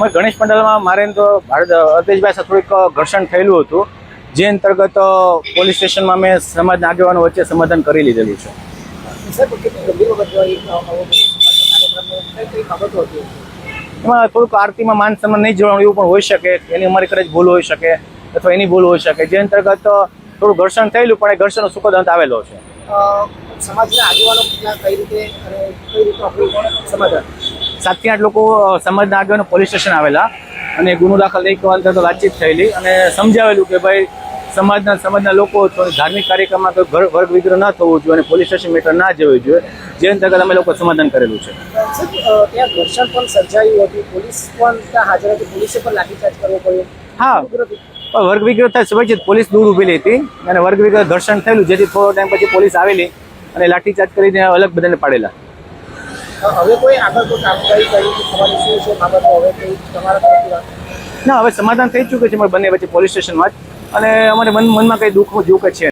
ગણેશ પંડાલમાં મારે તો અલ્પેશભાઈ સાથે થોડીક ઘર્ષણ થયેલું હતું, જે અંતર્ગત પોલીસ સ્ટેશનમાં મેં સમાજના આગેવાનો વચ્ચે સમાધાન કરી લીધેલું છે. એમાં થોડુંક આરતીમાં માન સન્માન નહીં જોડવાનું એવું પણ હોઈ શકે, એની અમારી કદાચ ભૂલ હોઈ શકે અથવા એની ભૂલ હોઈ શકે, જે અંતર્ગત થોડું ઘર્ષણ થયેલું, પણ એ ઘર્ષણનો સુખદ અંત આવેલો છે. સમાજના આગેવાનો કઈ રીતે અને કઈ રીતનું સમાધાન? 7 થી 8 લોકો સમાજના આગેવાનો પોલીસ સ્ટેશન આવેલા અને ગુનો દાખલ થઈ તો વાતચીત થયેલી અને સમજાવેલું કે ભાઈ સમાજના લોકો ધાર્મિક કાર્યક્રમમાં કોઈ વર્ગ વિગ્રહ ન થવું જોઈએ અને પોલીસ સ્ટેશન મેટર ના જવું જોઈએ, જે અંતર્ગત અમે લોકો સમાધાન કરેલું છે. ત્યાં ઘર્ષણ પણ સર્જાયું હતું, પોલીસ પણ ત્યાં હાજર હતી, પોલીસે પણ લાઠીચાર્જ કરવો પડ્યો. હા, વર્ગ વિગ્રહ થાય સ્વાભાવિક પોલીસ દૂર ઊભેલી હતી અને વર્ગ વિગ્રહ ઘર્ષણ થયેલું, જેથી થોડો ટાઈમ પછી પોલીસ આવેલી અને લાઠીચાર્જ કરીને અલગ બધાને પાડેલા. હવે કોઈ આગળ કોઈ કામગીરી કરી તમારી શું છે બાબતો? હવે કોઈ તમારા તરફથી વાત? ના, હવે સમાધાન થઈ ચૂક્યું છે બંને વચ્ચે પોલીસ સ્ટેશનમાં જ, અને અમારે મનમાં કંઈ દુઃખ જેવું કંઈ છે.